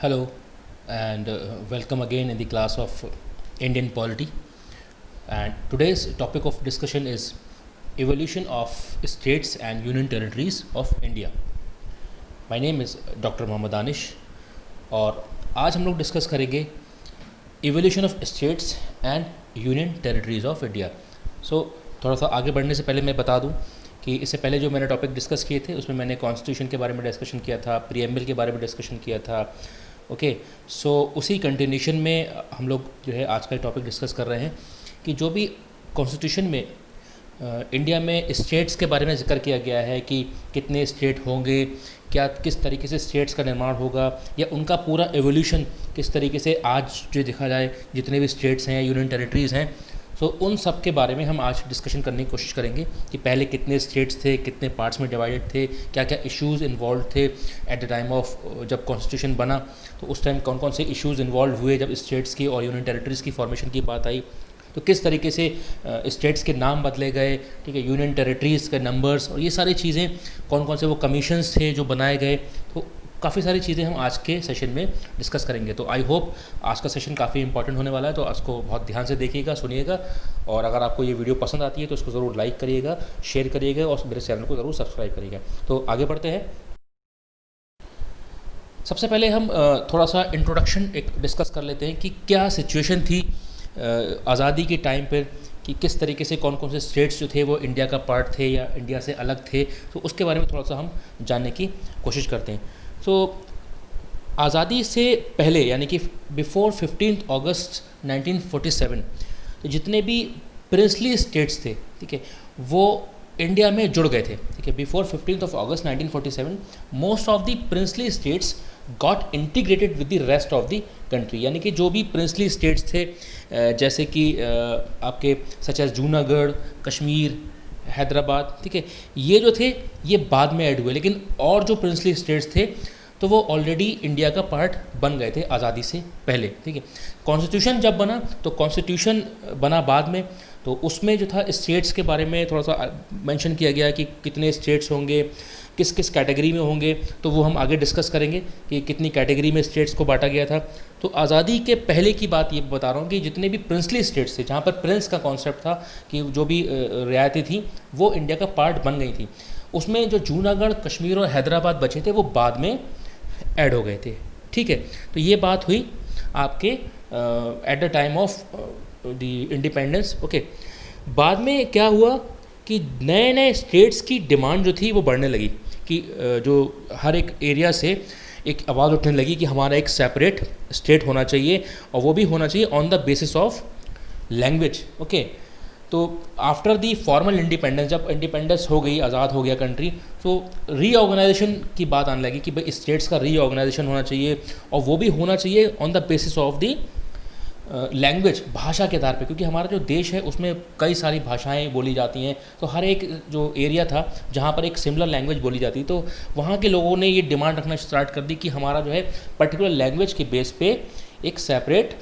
Hello, and welcome again in the class of Indian polity. And today's topic of discussion is evolution of states and union territories of India. My name is Dr. Mohammad Danish और आज हम लोग discuss करेंगे evolution of states and union territories of India. So थोड़ा सा आगे बढ़ने से पहले मैं बता दूं कि इससे पहले जो मैंने टॉपिक डिस्कस किए थे उसमें मैंने कॉन्स्टिट्यूशन के बारे में डिस्कशन किया था, प्रीएम्बल के बारे में डिस्कशन किया था. ओके, सो उसी कंटिन्यूशन में हम लोग जो है आज का टॉपिक डिस्कस कर रहे हैं कि जो भी कॉन्स्टिट्यूशन में इंडिया में स्टेट्स के बारे में जिक्र किया गया है कि कितने स्टेट होंगे, क्या किस तरीके से स्टेट्स का निर्माण होगा, या उनका पूरा एवोल्यूशन किस तरीके से आज जो देखा जाए जितने भी स्टेट्स हैं, यूनियन टेरिटरीज़ हैं, सो उन सब के बारे में हम आज डिस्कशन करने की कोशिश करेंगे कि पहले कितने स्टेट्स थे, कितने पार्ट्स में डिवाइडेड थे, क्या क्या इश्यूज़ इन्वॉल्व थे एट द टाइम ऑफ जब कॉन्स्टिट्यूशन बना, तो उस टाइम कौन कौन से इश्यूज़ इन्वॉल्व हुए जब स्टेट्स की और यूनियन टेरिटरीज़ की फॉर्मेशन की बात आई, तो किस तरीके से स्टेट्स के नाम बदले गए, ठीक है, यूनियन टेरिटरीज़ के नंबर्स और ये सारी चीज़ें, कौन कौन से वो कमीशंस थे जो बनाए गए, तो काफ़ी सारी चीज़ें हम आज के सेशन में डिस्कस करेंगे. तो आई होप आज का सेशन काफ़ी इंपॉर्टेंट होने वाला है, तो उसको बहुत ध्यान से देखिएगा, सुनिएगा, और अगर आपको ये वीडियो पसंद आती है तो उसको ज़रूर लाइक करिएगा, शेयर करिएगा और मेरे चैनल को ज़रूर सब्सक्राइब करिएगा. तो आगे बढ़ते हैं. सबसे पहले हम थोड़ा सा इंट्रोडक्शन एक डिस्कस कर लेते हैं कि क्या सिचुएशन थी आज़ादी के टाइम पर, कि किस तरीके से कौन कौन से स्टेट्स जो थे वो इंडिया का पार्ट थे या इंडिया से अलग थे, तो उसके बारे में थोड़ा सा हम जानने की कोशिश करते हैं. सो आज़ादी से पहले यानी कि बिफोर 15 अगस्त 1947 तो जितने भी प्रिंसली स्टेट्स थे, ठीक है, वो इंडिया में जुड़ गए थे. ठीक है, before 15 August 1947 most of the princely states got integrated with the rest of the country. यानी कि जो भी प्रिंसली स्टेट्स थे जैसे कि आपके सच एज जूनागढ़, कश्मीर, हैदराबाद, ठीक है, ये जो थे ये बाद में ऐड हुए, लेकिन और जो प्रिंसली स्टेट्स थे तो वो ऑलरेडी इंडिया का पार्ट बन गए थे आज़ादी से पहले. ठीक है, कॉन्स्टिट्यूशन जब बना तो कॉन्स्टिट्यूशन बना बाद में, तो उसमें जो था स्टेट्स के बारे में थोड़ा सा मेंशन किया गया कि कितने स्टेट्स होंगे, किस किस कैटेगरी में होंगे, तो वो हम आगे डिस्कस करेंगे कि कितनी कैटेगरी में स्टेट्स को बांटा गया था. तो आज़ादी के पहले की बात ये बता रहा हूँ कि जितने भी प्रिंसली स्टेट्स थे जहाँ पर प्रिंस का कॉन्सेप्ट था कि जो भी रियायतें थी वो इंडिया का पार्ट बन गई थी, उसमें जो जूनागढ़, कश्मीर और हैदराबाद बचे थे वो बाद में ऐड हो गए थे. ठीक है, तो ये बात हुई आपके at the time of the independence. Okay, बाद में क्या हुआ कि नए नए स्टेट्स की डिमांड जो थी वो बढ़ने लगी कि जो हर एक एरिया से एक आवाज़ उठने लगी कि हमारा एक सेपरेट स्टेट होना चाहिए, और वो भी होना चाहिए on the basis of language. Okay, तो आफ्टर दी फॉर्मल इंडिपेंडेंस, जब इंडिपेंडेंस हो गई, आज़ाद हो गया कंट्री, तो रीऑर्गेनाइजेशन की बात आने लगी कि भाई स्टेट्स का रीऑर्गेनाइजेशन होना चाहिए, और वो भी होना चाहिए on the basis of the language, भाषा के आधार पे, क्योंकि हमारा जो देश है उसमें कई सारी भाषाएं बोली जाती हैं. तो हर एक जो एरिया था जहाँ पर एक सिमिलर लैंग्वेज बोली जाती, तो वहाँ के लोगों ने ये डिमांड रखना स्टार्ट कर दी कि हमारा जो है पर्टिकुलर लैंग्वेज के बेस पे एक सेपरेट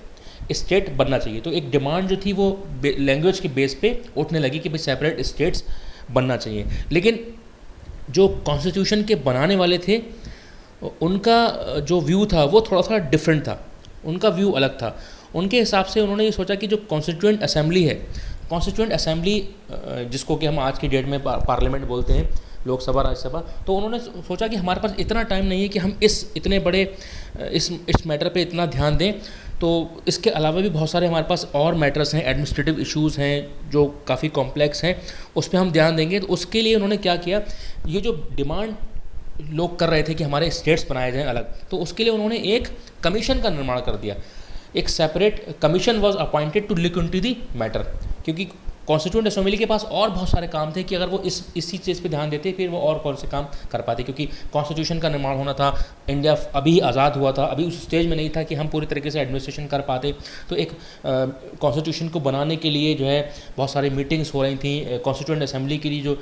स्टेट बनना चाहिए. तो एक डिमांड जो थी वो लैंग्वेज के बेस पे उठने लगी कि भाई सेपरेट स्टेट्स बनना चाहिए. लेकिन जो कॉन्स्टिट्यूशन के बनाने वाले थे उनका जो व्यू था वो थोड़ा सा डिफरेंट था, उनका व्यू अलग था. उनके हिसाब से उन्होंने ये सोचा कि जो कॉन्स्टिट्यूएंट असेंबली है, कॉन्स्टिट्यूएंट असेंबली जिसको कि हम आज की डेट में पार्लियामेंट बोलते हैं, लोकसभा, राज्यसभा, तो उन्होंने सोचा कि हमारे पास इतना टाइम नहीं है कि हम इस इतने बड़े इस मैटर पे इतना ध्यान दें. तो इसके अलावा भी बहुत सारे हमारे पास और मैटर्स हैं, एडमिनिस्ट्रेटिव इश्यूज़ हैं जो काफ़ी कॉम्प्लेक्स हैं, उस पर हम ध्यान देंगे. तो उसके लिए उन्होंने क्या किया, ये जो डिमांड लोग कर रहे थे कि हमारे स्टेट्स बनाए जाएँ अलग, तो उसके लिए उन्होंने एक कमीशन का निर्माण कर दिया. एक separate commission was appointed to look into the matter, क्योंकि कॉन्स्टिट्यूएंट असेंबली के पास और बहुत सारे काम थे कि अगर वो इसी चीज़ पे ध्यान देते फिर वो और कौन से काम कर पाते, क्योंकि कॉन्स्टिट्यूशन का निर्माण होना था, इंडिया अभी आज़ाद हुआ था, अभी उस स्टेज में नहीं था कि हम पूरी तरीके से एडमिनिस्ट्रेशन कर पाते. तो एक कॉन्स्टिट्यूशन को बनाने के लिए जो है बहुत सारी मीटिंग्स हो रही थी, कॉन्स्टिट्यूएंट असेंबली के लिए जो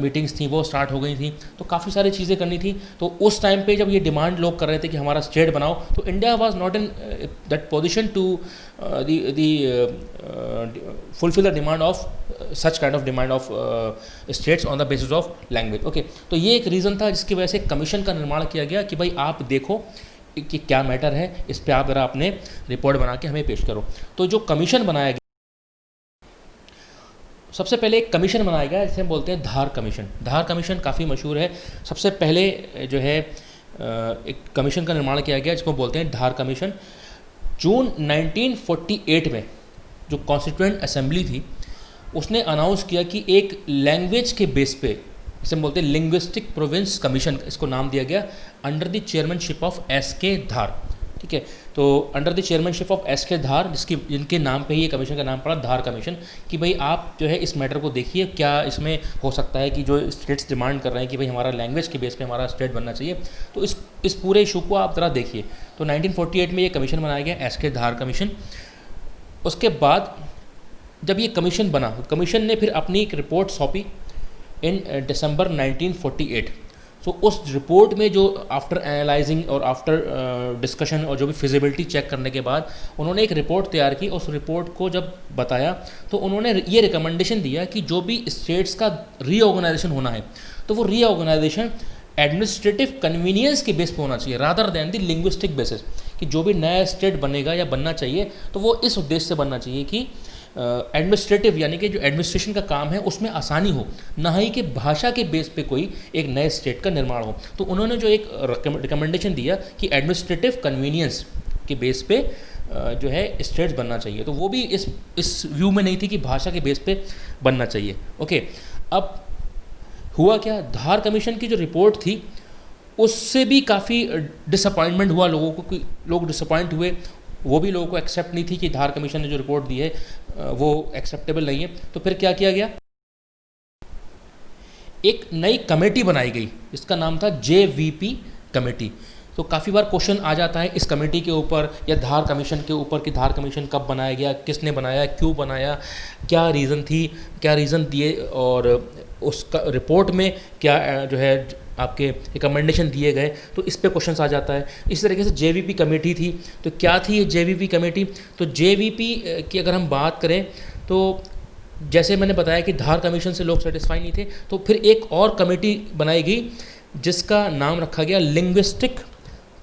मीटिंग्स थी वो स्टार्ट हो गई थी, तो काफ़ी सारी चीज़ें करनी थी. तो उस टाइम पर जब ये डिमांड लोग कर रहे थे कि हमारा स्टेट बनाओ, तो India was not in that position to fulfill the demand of such kind of demand of states on the basis of language. Okay, तो ये एक रीज़न था जिसकी वजह से कमीशन का निर्माण किया गया कि भाई आप देखो कि क्या मैटर है, इस पे आप ज़रा अपने रिपोर्ट बना के हमें पेश करो। तो जो कमीशन बनाया गया, सबसे पहले एक कमीशन बनाया गया जिसे हम बोलते हैं धार कमीशन। धार कमीशन काफ़ी मशहूर है। सबसे पहले जो है एक कमीशन का निर्माण किया गया जिसको बोलते हैं धार कमीशन। जून 1948 में जो कॉन्स्टिट्यूएंट असेंबली थी उसने अनाउंस किया कि एक लैंग्वेज के बेस पे, इसे हम बोलते हैं लिंग्विस्टिक प्रोविंस कमीशन, इसको नाम दिया गया under the chairmanship of S K. Dhar. ठीक है, तो under the chairmanship of S K. Dhar, जिनके नाम पे ही ये कमीशन का नाम पड़ा धार कमीशन, कि भाई आप जो है इस मैटर को देखिए, क्या इसमें हो सकता है कि जो स्टेट्स डिमांड कर रहे हैं कि भाई हमारा लैंग्वेज के बेस पे हमारा स्टेट बनना चाहिए, तो इस पूरे इशू को आप ज़रा देखिए। तो 1948 में ये कमीशन बनाया गया, एस.के. धार कमीशन। उसके बाद जब ये कमीशन बना, कमीशन ने फिर अपनी एक रिपोर्ट सौंपी इन दिसंबर 1948। सो उस रिपोर्ट में जो आफ्टर एनालाइजिंग और आफ्टर डिस्कशन और जो भी फिजिबिलिटी चेक करने के बाद उन्होंने एक रिपोर्ट तैयार की। उस रिपोर्ट को जब बताया तो उन्होंने ये रिकमेंडेशन दिया कि जो भी स्टेट्स का रीऑर्गेनाइजेशन होना है तो वो रीऑर्गेनाइजेशन एडमिनिस्ट्रेटिव कन्वीनियंस के बेस पे होना चाहिए rather than the linguistic basis, कि जो भी नया स्टेट बनेगा या बनना चाहिए तो वो इस उद्देश्य से बनना चाहिए कि एडमिनिस्ट्रेटिव यानी कि जो एडमिनिस्ट्रेशन का काम है उसमें आसानी हो, ना ही कि भाषा के बेस पे कोई एक नए स्टेट का निर्माण हो। तो उन्होंने जो एक रिकमेंडेशन दिया कि एडमिनिस्ट्रेटिव कन्वीनियंस के बेस पे जो है स्टेट्स बनना चाहिए, तो वो भी इस व्यू में नहीं थी कि भाषा के बेस पे बनना चाहिए। ओके, अब हुआ क्या, धार कमीशन की जो रिपोर्ट थी उससे भी काफ़ी डिसअपॉइंटमेंट हुआ लोगों को, कि लोग डिसअपॉइंट हुए। वो भी लोगों को एक्सेप्ट नहीं थी कि धार कमीशन ने जो रिपोर्ट दी है वो एक्सेप्टेबल नहीं है। तो फिर क्या किया गया, एक नई कमेटी बनाई गई, इसका नाम था JVP कमेटी। तो काफ़ी बार क्वेश्चन आ जाता है इस कमेटी के ऊपर या धार कमीशन के ऊपर कि धार कमीशन कब बनाया गया, किसने बनाया, क्यों बनाया, क्या रीज़न थी, क्या रीज़न दिए, और उसका रिपोर्ट में क्या जो है आपके रिकमेंडेशन दिए गए, तो इस पे क्वेश्चंस आ जाता है। इस तरीके से JVP कमेटी थी। तो क्या थी ये JVP कमेटी, तो JVP की अगर हम बात करें तो जैसे मैंने बताया कि धार कमीशन से लोग सेटिस्फाई नहीं थे, तो फिर एक और कमेटी बनाई गई जिसका नाम रखा गया लिंग्विस्टिक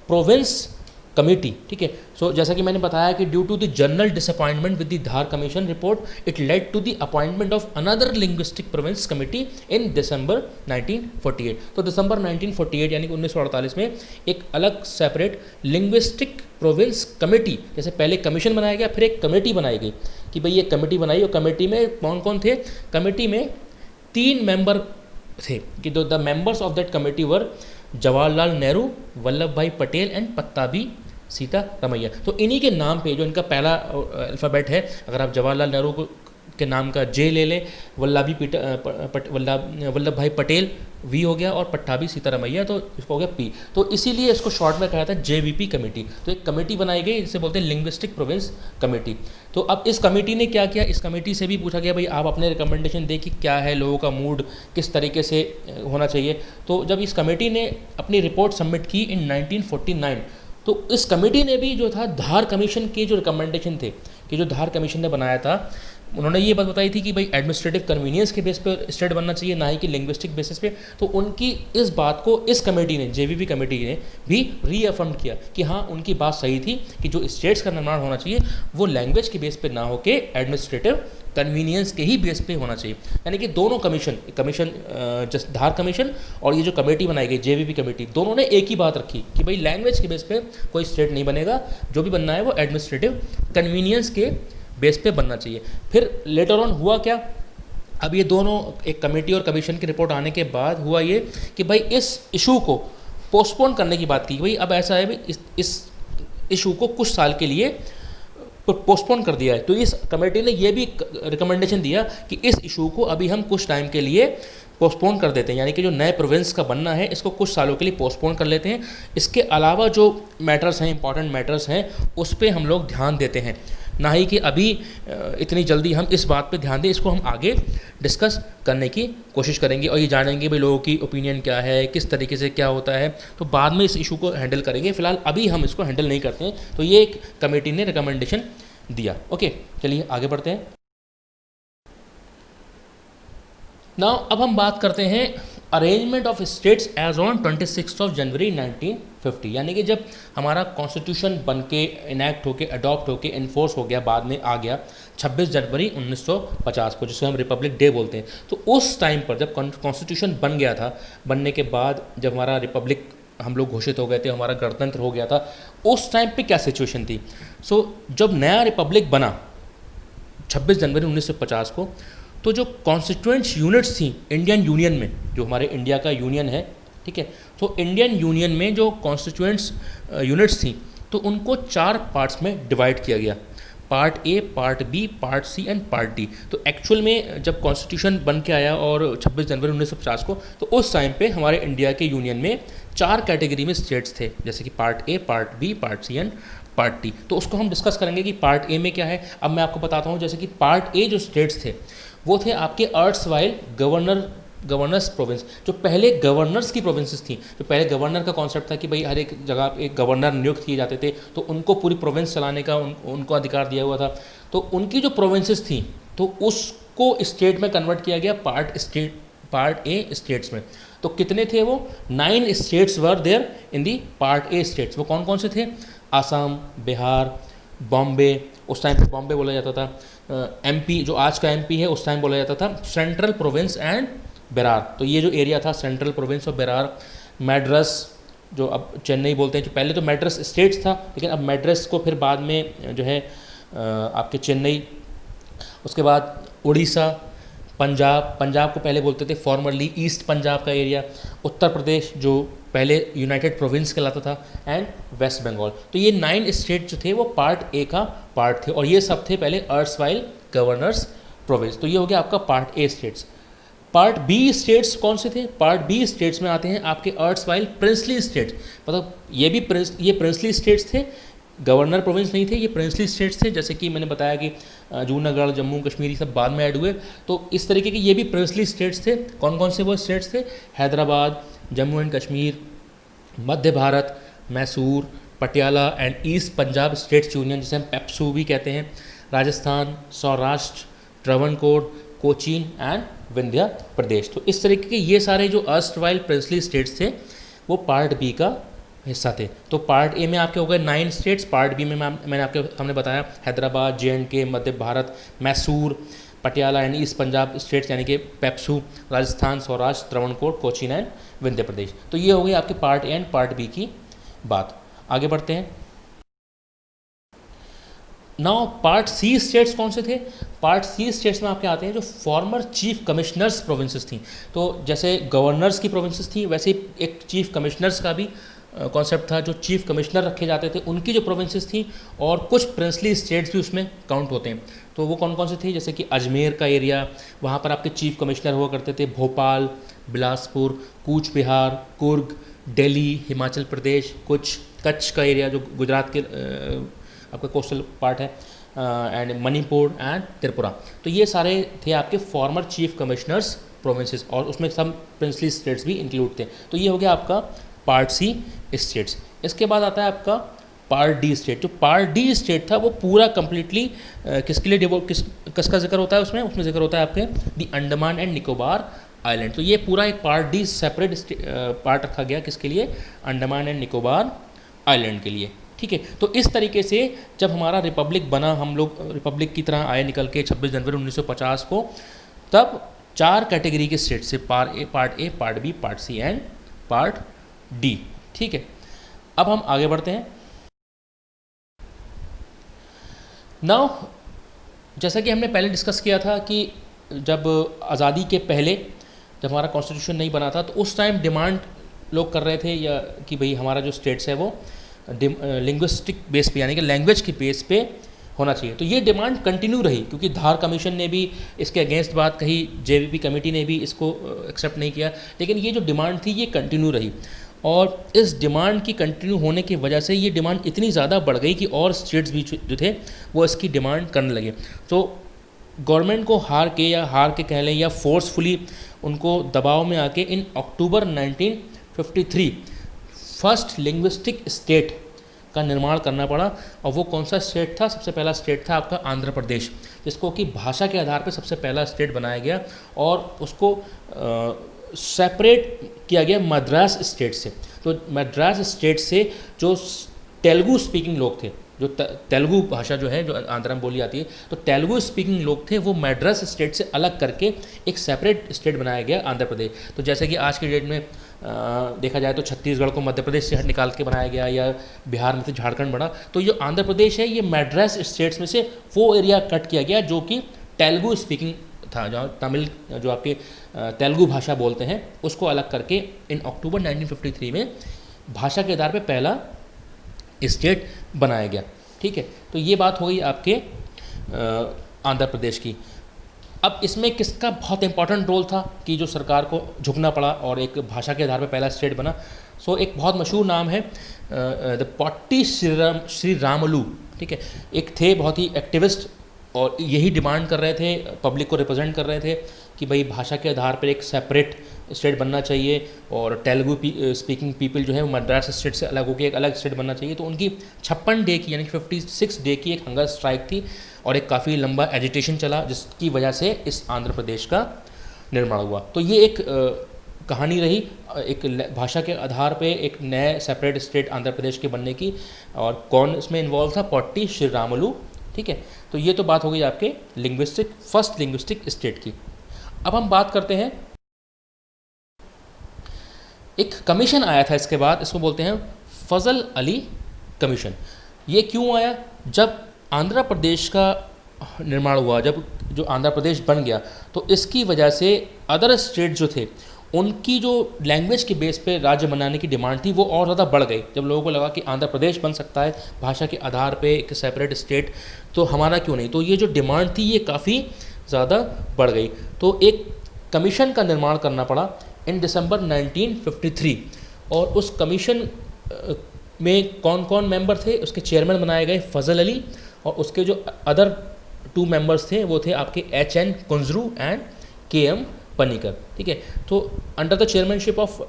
प्रोविंस कमेटी। ठीक है, सो जैसा कि मैंने बताया कि due to the general disappointment with the Dhar commission report it led to the appointment of another linguistic province committee in December 1948। तो दिसंबर 1948 यानी कि 1948 में एक अलग सेपरेट लिंग्विस्टिक प्रोविंस कमेटी, जैसे पहले कमीशन बनाया गया फिर एक कमेटी बनाई गई कि भाई ये कमेटी बनाई, और कमेटी में कौन कौन थे, कमेटी में 3 मेंबर थे कि the members of that committee were Jawaharlal Nehru, Vallabhbhai Patel and Pattabhi Sitaramayya. तो इन्हीं के नाम पे जो इनका पहला अल्फ़ाबेट है, अगर आप जवाहरलाल नेहरू के नाम का J ले लें, वल्लभ भाई पटेल V हो गया, और पट्टाभी सीतारमैया तो इसको हो गया P। तो इसीलिए इसको शॉर्ट में कहा था JVP कमेटी। तो एक कमेटी बनाई गई जिसे बोलते हैं लिंग्विस्टिक प्रोविंस कमेटी। तो अब इस कमेटी ने क्या किया, इस कमेटी से भी पूछा गया भाई आप अपने रिकमेंडेशन दें कि क्या है, लोगों का मूड किस तरीके से होना चाहिए। तो जब इस कमेटी ने अपनी रिपोर्ट सबमिट की इन 1949, तो इस कमेटी ने भी जो था धार कमीशन के जो रिकमेंडेशन थे कि जो धार कमीशन ने बनाया था, उन्होंने ये बात बताई थी कि भाई एडमिनिस्ट्रेटिव कन्वीनियंस के बेस पे स्टेट बनना चाहिए, ना ही कि लिंग्विस्टिक बेसिस पे। तो उनकी इस बात को इस कमेटी ने, JVP कमेटी ने भी रीअफर्म किया कि हाँ उनकी बात सही थी कि जो स्टेट्स का निर्माण होना चाहिए वो लैंग्वेज के बेस पे ना होके एडमिनिस्ट्रेटिव कन्वीनियंस के ही बेस पे होना चाहिए। यानी कि दोनों कमीशन जस्ट धार कमीशन और ये जो कमेटी बनाई गई JVP कमेटी, दोनों ने एक ही बात रखी कि भाई लैंग्वेज के बेस पे कोई स्टेट नहीं बनेगा, जो भी बनना है वो एडमिनिस्ट्रेटिव कन्वीनियंस के बेस पे बनना चाहिए। फिर लेटर ऑन हुआ क्या, अब ये दोनों एक कमेटी और कमीशन की रिपोर्ट आने के बाद हुआ ये कि भाई इस इशू को पोस्टपोन करने की बात की। भाई अब ऐसा है भाई इस इशू को कुछ साल के लिए पोस्टपोन कर दिया है। तो इस कमेटी ने ये भी रिकमेंडेशन दिया कि इस इशू को अभी हम कुछ टाइम के लिए पोस्टपोन कर देते हैं, यानी कि जो नए प्रोविंस का बनना है इसको कुछ सालों के लिए पोस्टपोन कर लेते हैं। इसके अलावा जो मैटर्स हैं, इंपॉर्टेंट मैटर्स हैं, उस पर हम लोग ध्यान देते हैं, ना ही कि अभी इतनी जल्दी हम इस बात पे ध्यान दें। इसको हम आगे डिस्कस करने की कोशिश करेंगे और ये जानेंगे भाई लोगों की ओपिनियन क्या है, किस तरीके से क्या होता है, तो बाद में इस इशू को हैंडल करेंगे। फिलहाल अभी हम इसको हैंडल नहीं करते हैं। तो ये एक कमेटी ने रिकमेंडेशन दिया। ओके, चलिए आगे बढ़ते हैं। नाउ अब हम बात करते हैं arrangement of states as on 26 of January 1950, यानी कि जब हमारा कॉन्स्टिट्यूशन बन के इनैक्ट होके अडॉप्ट होके इन्फोर्स हो गया, बाद में आ गया 26 जनवरी 1950 को, जिसे हम रिपब्लिक डे बोलते हैं। तो उस टाइम पर जब कॉन्स्टिट्यूशन बन गया था, बनने के बाद जब हमारा रिपब्लिक हम लोग घोषित हो गए थे, हमारा गणतंत्र हो गया था, उस टाइम पे क्या सिचुएशन थी। जब नया रिपब्लिक बना 26 जनवरी 1950 को, तो जो कॉन्स्टिट्यूएंट्स यूनिट्स थी इंडियन यूनियन में, जो हमारे इंडिया का यूनियन है, ठीक है, तो इंडियन यूनियन में जो कॉन्स्टिट्यूएंट्स यूनिट्स थी, तो उनको 4 पार्ट्स में डिवाइड किया गया, part A, part B, part C and part D. तो एक्चुअल में जब कॉन्स्टिट्यूशन बन के आया और 26 जनवरी 1950 को, तो उस टाइम पे हमारे इंडिया के यूनियन में 4 कैटेगरी में स्टेट्स थे, जैसे कि part A, part B, part C and part D. तो उसको हम डिस्कस करेंगे कि पार्ट ए में क्या है। अब मैं आपको बताता हूँ, जैसे कि पार्ट ए जो स्टेट्स थे वो थे आपके अर्ट्सवाइल गवर्नर्स प्रोविंस, जो पहले गवर्नर्स की प्रोविंसेस थी। जो पहले गवर्नर का कॉन्सेप्ट था कि भाई हर एक जगह एक गवर्नर नियुक्त किए जाते थे, तो उनको पूरी प्रोविंस चलाने का उनको अधिकार दिया हुआ था। तो उनकी जो प्रोविंसेस थी, तो उसको स्टेट में कन्वर्ट किया गया, पार्ट ए स्टेट्स में। तो कितने थे वो? 9 states were there in the part A states. वो कौन कौन से थे? आसाम, बिहार, बॉम्बे, उस टाइम पे बॉम्बे बोला जाता था, एमपी जो आज का एमपी है उस टाइम बोला जाता था सेंट्रल प्रोविंस एंड बेरार। तो ये जो एरिया था सेंट्रल प्रोविंस और बेरार, मैड्रास जो अब चेन्नई बोलते हैं, जो पहले तो मैड्रास स्टेट्स था, लेकिन अब मैड्रास को फिर बाद में जो है आपके चेन्नई, उसके बाद उड़ीसा, पंजाब को पहले बोलते थे फॉर्मरली ईस्ट पंजाब का एरिया, उत्तर प्रदेश जो पहले यूनाइटेड प्रोविंस कहलाता था, एंड वेस्ट बंगाल। तो ये 9 स्टेट जो थे वो पार्ट ए का पार्ट थे, और ये सब थे पहले अर्ट्सवाइल गवर्नर्स प्रोविंस। तो ये हो गया आपका part A states. Part B states कौन से थे? पार्ट बी स्टेट्स में आते हैं आपके अर्ट्सवाइल प्रिंसली स्टेट्स, मतलब ये प्रिंसली स्टेट्स थे, गवर्नर प्रोविंस नहीं थे, ये प्रिंसली स्टेट्स थे। जैसे कि मैंने बताया कि जूनागढ़, जम्मू कश्मीर, सब बाद में ऐड हुए। तो इस तरीके के ये भी प्रिंसली स्टेट्स थे। कौन कौन से वो स्टेट्स थे? Hyderabad, Jammu and Kashmir, Madhya Bharat, Mysore, Patiala and east Punjab states union, जिसे हम पेप्सू भी कहते हैं, राजस्थान, सौराष्ट्र, ट्रावनकोर, कोचीन एंड विंध्य प्रदेश। तो इस तरीके के ये सारे जो अर्स्टवाइल प्रिंसली स्टेट्स थे वो पार्ट बी का हिस्सा थे। तो पार्ट ए में आपके हो गए 9 स्टेट्स, पार्ट बी में मैंने आपके सामने बताया Hyderabad, JNK, Madhya Bharat, Mysore, Patiala and east Punjab states, यानी कि पेप्सू, राजस्थान, सौराष्ट्र, त्रावणकोर, कोचीन एंड विंध्य प्रदेश। तो ये हो गई आपके part A and part B की बात। आगे बढ़ते हैं। नाउ पार्ट सी स्टेट्स कौन से थे? पार्ट सी स्टेट्स में आपके आते हैं जो फॉर्मर चीफ कमिश्नर्स प्रोविंसेस थी। तो जैसे गवर्नर्स की प्रोविंसेस थी, वैसे एक चीफ कमिश्नर्स का भी कॉन्सेप्ट था, जो चीफ कमिश्नर रखे जाते थे उनकी जो प्रोविंसेस थी, और कुछ प्रिंसली स्टेट्स भी उसमें काउंट होते हैं। तो वो कौन कौन से थे? जैसे कि अजमेर का एरिया, वहाँ पर आपके चीफ कमिश्नर हुआ करते थे, भोपाल, बिलासपुर, कूच बिहार, कुर्ग, दिल्ली, हिमाचल प्रदेश, कुछ कच्छ का एरिया जो गुजरात के आपका कोस्टल पार्ट है, एंड मणिपुर एंड त्रिपुरा। तो ये सारे थे आपके फॉर्मर चीफ कमिश्नर्स प्रोविंसेस, और उसमें सब प्रिंसली स्टेट्स भी इंक्लूड थे। तो ये हो गया आपका पार्ट सी स्टेट्स। इसके बाद आता है आपका पार्ट डी स्टेट। जो पार्ट डी स्टेट था वो पूरा कंप्लीटली किसके लिए किसका जिक्र होता है उसमें जिक्र होता है आपके दी अंडमान एंड निकोबार आइलैंड। तो ये पूरा एक पार्ट डी सेपरेट पार्ट रखा गया, किसके लिए? अंडमान एंड निकोबार आइलैंड के लिए। ठीक है, तो इस तरीके से जब हमारा रिपब्लिक बना, हम लोग रिपब्लिक की तरह आए निकल के 26 जनवरी 1950 को, तब 4 कैटेगरी के स्टेट से part A, part B, part C and part D. ठीक है, अब हम आगे बढ़ते हैं। नाउ जैसा कि हमने पहले डिस्कस किया था कि जब आज़ादी के पहले जब हमारा कॉन्स्टिट्यूशन नहीं बना था, तो उस टाइम डिमांड लोग कर रहे थे या कि भाई हमारा जो स्टेट्स है वो लिंग्विस्टिक बेस पे, यानी कि लैंग्वेज के बेस पे होना चाहिए। तो ये डिमांड कंटिन्यू रही, क्योंकि धार कमीशन ने भी इसके अगेंस्ट बात कही, JVP कमेटी ने भी इसको एक्सेप्ट नहीं किया, लेकिन ये जो डिमांड थी ये कंटिन्यू रही। और इस डिमांड की कंटिन्यू होने की वजह से ये डिमांड इतनी ज़्यादा बढ़ गई कि और स्टेट्स भी जो थे वो इसकी डिमांड करने लगे। तो गवर्नमेंट को हार के कह लें या फोर्सफुली उनको दबाव में आके इन अक्टूबर 1953 फर्स्ट लिंग्विस्टिक स्टेट का निर्माण करना पड़ा। और वो कौन सा स्टेट था? सबसे पहला स्टेट था आपका आंध्र प्रदेश, जिसको कि भाषा के आधार पर सबसे पहला स्टेट बनाया गया, और उसको सेपरेट किया गया मद्रास स्टेट से। तो मद्रास स्टेट से जो तेलुगु स्पीकिंग लोग थे, जो तेलुगु भाषा जो है जो आंध्र में बोली जाती है, तो तेलुगु स्पीकिंग लोग थे, वो मद्रास स्टेट से अलग करके एक सेपरेट स्टेट बनाया गया आंध्र प्रदेश। तो जैसे कि आज के डेट में देखा जाए तो छत्तीसगढ़ को मध्य प्रदेश से निकाल के बनाया गया, या बिहार में से झारखंड बना, तो जो आंध्र प्रदेश है ये मद्रास स्टेट्स में से वो एरिया कट किया गया जो कि तेलुगु स्पीकिंग था, जहाँ तमिल जो आपके तेलुगु भाषा बोलते हैं उसको अलग करके इन अक्टूबर 1953 में भाषा के आधार पर पहला स्टेट बनाया गया। ठीक है, तो ये बात हो गई आपके आंध्र प्रदेश की। अब इसमें किसका बहुत इंपॉर्टेंट रोल था कि जो सरकार को झुकना पड़ा और एक भाषा के आधार पर पहला स्टेट बना? सो एक बहुत मशहूर नाम है द पोट्टी श्री रामुलु। ठीक है, एक थे बहुत ही एक्टिविस्ट और यही डिमांड कर रहे थे, पब्लिक को रिप्रेजेंट कर रहे थे कि भाई भाषा के आधार पर एक सेपरेट स्टेट बनना चाहिए और तेलुगु स्पीकिंग पीपल जो है वो मद्रास स्टेट से अलग होकर एक अलग स्टेट बनना चाहिए। तो उनकी 56 डे की यानी कि 56 डे की एक हंगर स्ट्राइक थी और एक काफ़ी लंबा एजिटेशन चला, जिसकी वजह से इस आंध्र प्रदेश का निर्माण हुआ। तो ये एक कहानी रही एक भाषा के आधार पे एक नए सेपरेट स्टेट आंध्र प्रदेश के बनने की। और कौन इसमें इन्वॉल्व था? पोट्टी श्री रामुलु। ठीक है, तो ये तो बात हो गई आपके फर्स्ट लिंग्विस्टिक स्टेट की। अब हम बात करते हैं, एक कमीशन आया था इसके बाद, इसको बोलते हैं फजल अली कमीशन। ये क्यों आया? जब आंध्र प्रदेश का निर्माण हुआ, जब जो आंध्र प्रदेश बन गया, तो इसकी वजह से अदर स्टेट जो थे उनकी जो लैंग्वेज के बेस पे राज्य बनाने की डिमांड थी वो और ज़्यादा बढ़ गई। जब लोगों को लगा कि आंध्र प्रदेश बन सकता है भाषा के आधार पे एक सेपरेट स्टेट, तो हमारा क्यों नहीं? तो ये जो डिमांड थी ये काफ़ी ज़्यादा बढ़ गई। तो एक कमीशन का निर्माण करना पड़ा इन दिसंबर 1953। और उस कमीशन में कौन कौन मेंबर थे? उसके चेयरमैन बनाए गए फजल अली, और उसके जो अदर 2 मेंबर्स थे वो थे आपके HN Kunzru and KM Panikkar. ठीक है, तो under the chairmanship of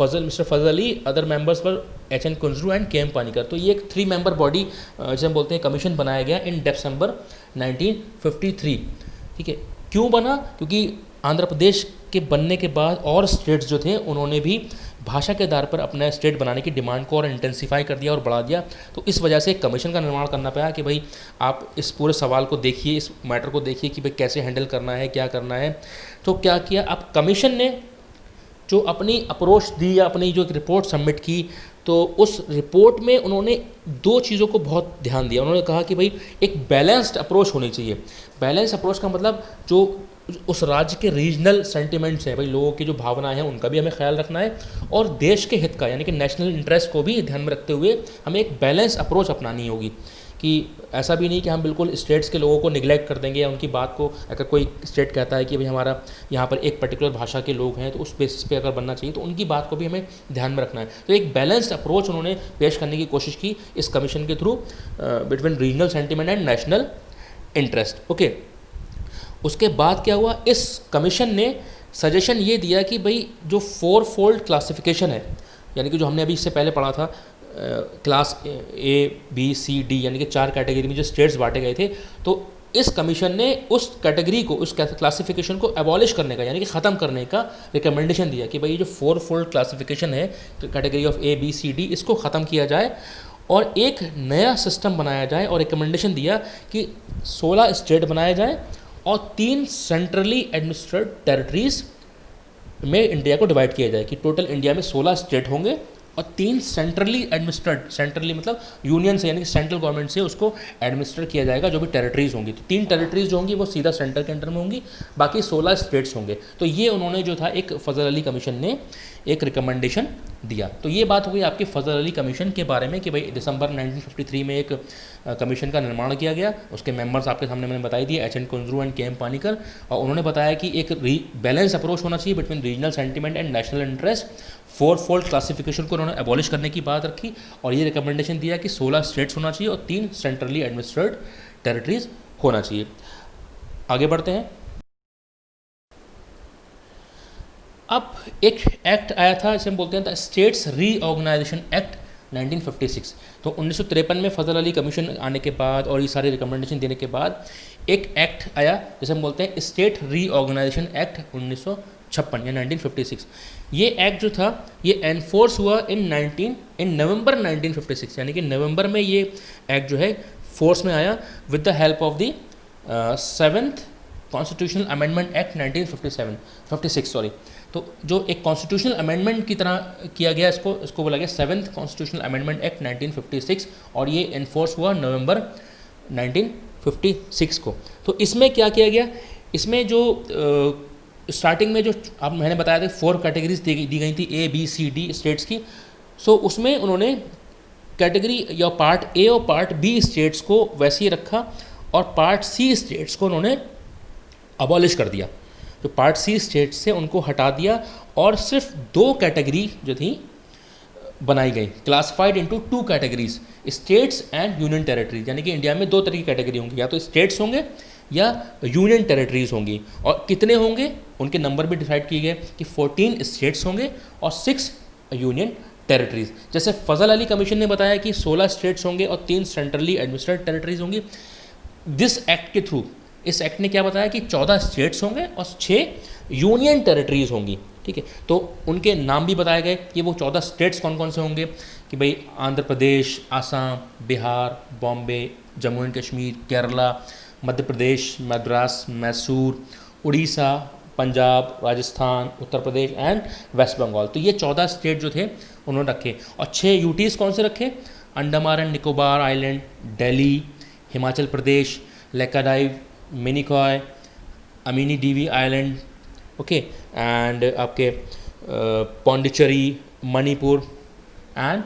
mister Fazal Ali, other members पर HN Kunzru and KM Panikkar. तो ये एक 3 मेंबर बॉडी जिसे हम बोलते हैं कमीशन बनाया गया इन दिसंबर 1953। ठीक है, क्यों बना? क्योंकि आंध्र प्रदेश के बनने के बाद और स्टेट्स जो थे उन्होंने भी भाषा के आधार पर अपना स्टेट बनाने की डिमांड को और इंटेंसिफाई कर दिया और बढ़ा दिया। तो इस वजह से एक कमीशन का निर्माण करना पड़ा कि भाई आप इस पूरे सवाल को देखिए, इस मैटर को देखिए कि भाई कैसे हैंडल करना है, क्या करना है। तो क्या किया, अब कमीशन ने जो अपनी अप्रोच दी या अपनी जो एक रिपोर्ट सबमिट की, तो उस रिपोर्ट में उन्होंने 2 चीज़ों को बहुत ध्यान दिया। उन्होंने कहा कि भाई एक बैलेंस्ड अप्रोच होनी चाहिए। बैलेंस अप्रोच का मतलब जो उस राज्य के रीजनल सेंटिमेंट्स हैं, भाई लोगों की जो भावनाएं हैं उनका भी हमें ख्याल रखना है, और देश के हित का यानी कि नेशनल इंटरेस्ट को भी ध्यान में रखते हुए हमें एक बैलेंस अप्रोच अपनानी होगी। कि ऐसा भी नहीं कि हम बिल्कुल स्टेट्स के लोगों को निगलेक्ट कर देंगे, या उनकी बात को, अगर कोई स्टेट कहता है कि भाई हमारा यहाँ पर एक पर्टिकुलर भाषा के लोग हैं तो उस बेसिस पे अगर बनना चाहिए तो उनकी बात को भी हमें ध्यान में रखना है। तो एक बैलेंस्ड अप्रोच उन्होंने पेश करने की कोशिश की इस कमीशन के through between regional sentiment and national interest. Okay, उसके बाद क्या हुआ, इस कमीशन ने सजेशन ये दिया कि भाई जो 4 फोल्ड क्लासिफिकेशन है, यानी कि जो हमने अभी इससे पहले पढ़ा था class A, B, C, D यानी कि 4 कैटेगरी में जो स्टेट्स बांटे गए थे, तो इस कमीशन ने उस कैटेगरी को, उस क्लासिफिकेशन को एबॉलिश करने का यानी कि ख़त्म करने का रिकमेंडेशन दिया कि भाई ये जो 4 फोल्ड क्लासिफिकेशन है category of A, B, C, D, इसको ख़त्म किया जाए और एक नया सिस्टम बनाया जाए। और रिकमेंडेशन दिया कि 16 स्टेट बनाए जाए और 3 सेंट्रली एडमिनिस्ट्रेटेड टेरिटरीज में इंडिया को डिवाइड किया जाए, कि टोटल इंडिया में 16 स्टेट होंगे और 3 सेंट्रली एडमिनिस्ट्रेट, सेंट्रली मतलब यूनियन से यानी कि सेंट्रल गवर्नमेंट से उसको एडमिनिस्टर किया जाएगा जो भी टेरिटरीज होंगी। तो 3 टेरिटरीज जो होंगी वो सीधा सेंटर के अंडर में होंगी, बाकी 16 स्टेट्स होंगे। तो ये उन्होंने जो था एक फजल अली कमीशन ने एक रिकमेंडेशन दिया। तो ये बात हो गई आपके फजल अली कमीशन के बारे में कि भाई दिसंबर 1953 में एक कमीशन का निर्माण किया गया। उसके मेंबर्स आपके सामने मैंने बताई दिए, HN Kunzru and KM Panikkar, और उन्होंने बताया कि एक बैलेंस अप्रोच होना चाहिए between regional sentiment and national interest. 4 fold classification को उन्होंने एबॉलिश करने की बात रखी और ये रिकमेंडेशन दिया कि 16 स्टेट्स होना चाहिए और 3 सेंट्रली एडमिनिस्ट्रेटेड टेरिटरीज होना चाहिए। आगे बढ़ते हैं। अब एक एक्ट आया था, इसे हम बोलते हैं द स्टेट्स रीऑर्गेनाइजेशन एक्ट 1956। तो 1953 में फजल अली कमीशन आने के बाद और ये सारी रिकमेंडेशन देने के बाद एक एक्ट आया, जैसे हम बोलते हैं स्टेट रीऑर्गेनाइजेशन एक्ट 1956 या 1956। ये एक्ट जो था ये एनफोर्स हुआ इन नवंबर 1956, यानी कि नवंबर में ये एक्ट जो है फोर्स में आया with the help of the 7th constitutional amendment act 1956 sorry. तो जो एक कॉन्स्टिट्यूशनल अमेंडमेंट की तरह किया गया, इसको बोला गया 7th कॉन्स्टिट्यूशनल अमेंडमेंट एक्ट 1956, और ये एनफोर्स हुआ नवंबर 1956 को। तो इसमें क्या किया गया, इसमें जो स्टार्टिंग में जो अब मैंने बताया था 4 कैटेगरीज दी गई थी ABCD स्टेट्स की। सो उसमें उन्होंने कैटेगरी या पार्ट ए और पार्ट बी स्टेट्स को वैसे ही रखा और पार्ट सी स्टेट्स को उन्होंने अबॉलिश कर दिया। तो पार्ट सी स्टेट्स से उनको हटा दिया और सिर्फ 2 कैटेगरी जो थी बनाई गई, classified into 2 categories, states and union territories. यानी कि इंडिया में 2 तरह की कैटेगरी होंगी, या तो स्टेट्स होंगे या यूनियन टेरिटरीज होंगी। और कितने होंगे उनके नंबर भी डिसाइड किए गए कि 14 स्टेट्स होंगे और 6 यूनियन टेरिटरीज। जैसे फजल अली कमीशन ने बताया कि 16 स्टेट्स होंगे और 3 सेंट्रली एडमिनिस्ट्रेटेड टेरिटरीज होंगी। दिस एक्ट के थ्रू, इस एक्ट ने क्या बताया कि 14 स्टेट्स होंगे और 6 यूनियन टेरिटरीज होंगी। ठीक है, तो उनके नाम भी बताए गए कि वो 14 स्टेट्स कौन कौन से होंगे, कि भाई Andhra Pradesh, Assam, Bihar, Bombay, Jammu and Kashmir, Kerala, Madhya Pradesh, Madras, Mysore, Orissa, Punjab, Rajasthan, Uttar Pradesh and West Bengal. तो ये 14 स्टेट जो थे उन्होंने रखे। और 6 यूटीज़ कौन से रखे, Andaman and Nicobar Island, Delhi, Himachal Pradesh, Laccadive, Minicoy, Amindivi Island, okay, and आपके पौंडीचेरी, मणिपुर एंड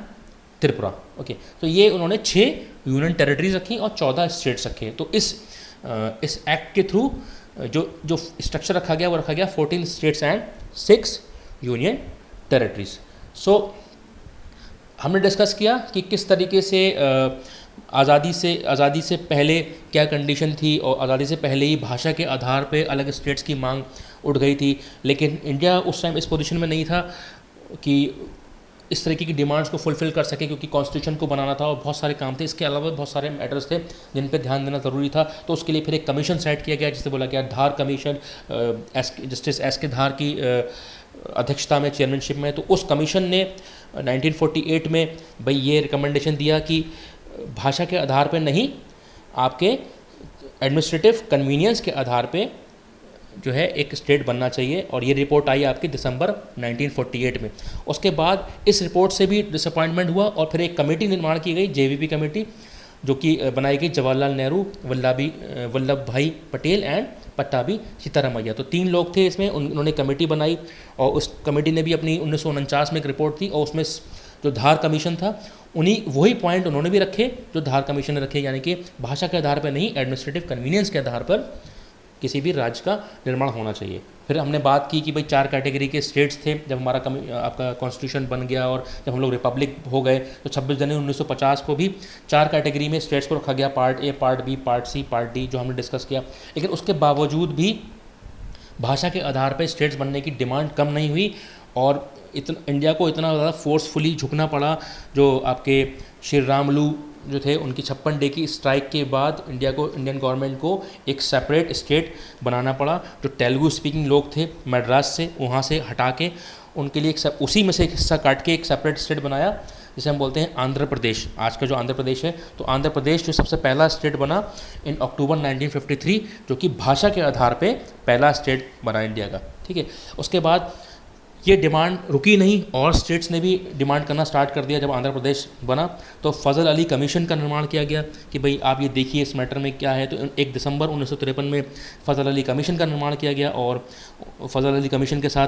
त्रिपुरा। ओके, तो ये उन्होंने 6 यूनियन टेरिटरीज रखी और 14 स्टेट्स रखे। तो इस एक्ट के थ्रू जो स्ट्रक्चर रखा गया वो रखा गया 14 स्टेट्स एंड 6 यूनियन टेरिटरीज। सो हमने डिस्कस किया कि किस तरीके से आज़ादी से पहले क्या कंडीशन थी, और आज़ादी से पहले ही भाषा के आधार पे अलग स्टेट्स की मांग उठ गई थी। लेकिन इंडिया उस टाइम इस पोजीशन में नहीं था कि इस तरीके की डिमांड्स को फुलफ़िल कर सके, क्योंकि कॉन्स्टिट्यूशन को बनाना था और बहुत सारे काम थे। इसके अलावा बहुत सारे मैटर्स थे जिन पे ध्यान देना ज़रूरी था। तो उसके लिए फिर एक कमीशन सेट किया गया जिसे बोला गया धार कमीशन, जस्टिस एस के धार की अध्यक्षता में, चेयरमैनशिप में। तो उस कमीशन ने 1948 में भाई ये रिकमेंडेशन दिया कि भाषा के आधार पर नहीं, आपके एडमिनिस्ट्रेटिव कन्वीनियंस के आधार पे जो है एक स्टेट बनना चाहिए। और ये रिपोर्ट आई आपकी दिसंबर 1948 में। उसके बाद इस रिपोर्ट से भी डिसअपॉइंटमेंट हुआ और फिर एक कमेटी निर्माण की गई, JVP कमेटी, जो कि बनाई गई जवाहरलाल नेहरू, वल्लभ भाई पटेल एंड पट्टाभी सीतारामैया। तो 3 लोग थे इसमें, उन्होंने कमेटी बनाई और उस कमेटी ने भी अपनी 1949 में एक रिपोर्ट दी, और उसमें जो धार कमीशन था वही पॉइंट उन्होंने भी रखे जो धार कमीशन ने रखे, यानी कि भाषा के आधार पर नहीं, एडमिनिस्ट्रेटिव कन्वीनियंस के आधार पर किसी भी राज्य का निर्माण होना चाहिए। फिर हमने बात की कि भाई 4 कैटेगरी के स्टेट्स थे जब हमारा आपका कॉन्स्टिट्यूशन बन गया, और जब हम लोग रिपब्लिक हो गए तो 26 जनवरी 1950 को भी 4 कैटेगरी में स्टेट्स को रखा गया, part A, part B, part C, part D, जो हमने डिस्कस किया। लेकिन उसके बावजूद भी भाषा के आधार पर स्टेट्स बनने की डिमांड कम नहीं हुई, और इंडिया को इतना ज़्यादा फोर्सफुली झुकना पड़ा। जो आपके श्री रामलू जो थे, उनकी 56 डे की स्ट्राइक के बाद इंडियन गवर्नमेंट को एक सेपरेट स्टेट बनाना पड़ा। जो तेलुगु स्पीकिंग लोग थे मद्रास से, वहाँ से हटा के उनके लिए उसी में से एक हिस्सा काट के एक सेपरेट स्टेट बनाया, जिसे हम बोलते हैं आंध्र प्रदेश। आज का जो आंध्र प्रदेश है, तो आंध्र प्रदेश जो सबसे पहला स्टेट बना इन अक्टूबर 1953, जो कि भाषा के आधार पे पहला स्टेट बना इंडिया का। ठीक है, उसके बाद ये डिमांड रुकी नहीं और स्टेट्स ने भी डिमांड करना स्टार्ट कर दिया। जब आंध्र प्रदेश बना तो फजल अली कमीशन का निर्माण किया गया कि भाई आप ये देखिए इस मैटर में क्या है। तो 1 दिसंबर 1953 में फजल अली कमीशन का निर्माण किया गया, और फजल अली कमीशन के साथ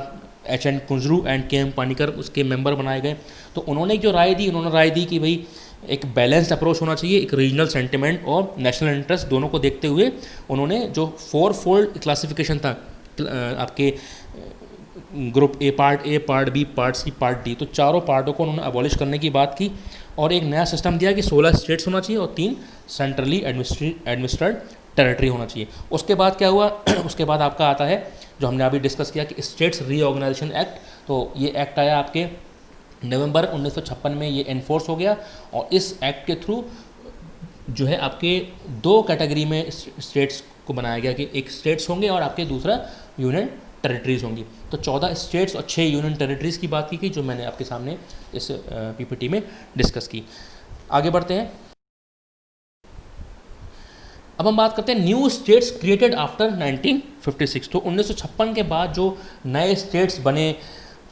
H.N. Kunzru and K.M. Panicker उसके मेंबर बनाए गए। तो उन्होंने जो राय दी, उन्होंने राय दी कि भाई एक बैलेंस्ड अप्रोच होना चाहिए, एक रीजनल सेंटिमेंट और नेशनल इंटरेस्ट दोनों को देखते हुए उन्होंने जो 4-फोल्ड क्लासिफिकेशन था आपके group A, part B, part C, part D, तो चारों पार्टों को उन्होंने अबॉलिश करने की बात की और एक नया सिस्टम दिया कि 16 स्टेट्स होना चाहिए और 3 सेंट्रली एडमिनिस्ट्रेटेड टेरिटरी होना चाहिए। उसके बाद क्या हुआ उसके बाद आपका आता है जो हमने अभी डिस्कस किया कि स्टेट्स रीऑर्गेनाइजेशन एक्ट। तो ये एक्ट आया आपके नवंबर 1956 में ये एनफोर्स हो गया और इस एक्ट के थ्रू जो है आपके दो कैटेगरी में स्टेट्स को बनाया गया कि एक स्टेट्स होंगे और आपके दूसरा यूनियन टेरिटरीज होंगी। तो 14 स्टेट्स और 6 यूनियन टेरिटरीज की बात की जो मैंने आपके सामने इस पीपीटी में डिस्कस की। आगे बढ़ते हैं। अब हम बात करते हैं न्यू स्टेट्स क्रिएटेड आफ्टर 1956। तो 1956 के बाद जो नए स्टेट्स बने,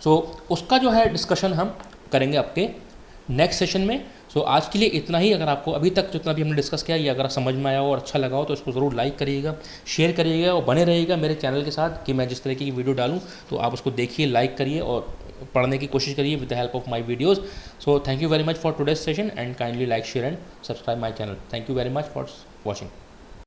सो उसका जो है डिस्कशन हम करेंगे आपके नेक्स्ट सेशन में। सो आज के लिए इतना ही। अगर आपको अभी तक जितना भी हमने डिस्कस किया ये अगर समझ में आया हो और अच्छा लगा हो तो इसको ज़रूर लाइक करिएगा, शेयर करिएगा और बने रहिएगा मेरे चैनल के साथ कि मैं जिस तरीके की वीडियो डालूँ तो आप उसको देखिए, लाइक करिए और पढ़ने की कोशिश करिए with the help of my videos. So thank you very much for today's session and kindly like, share and subscribe my channel. Thank you very much for watching.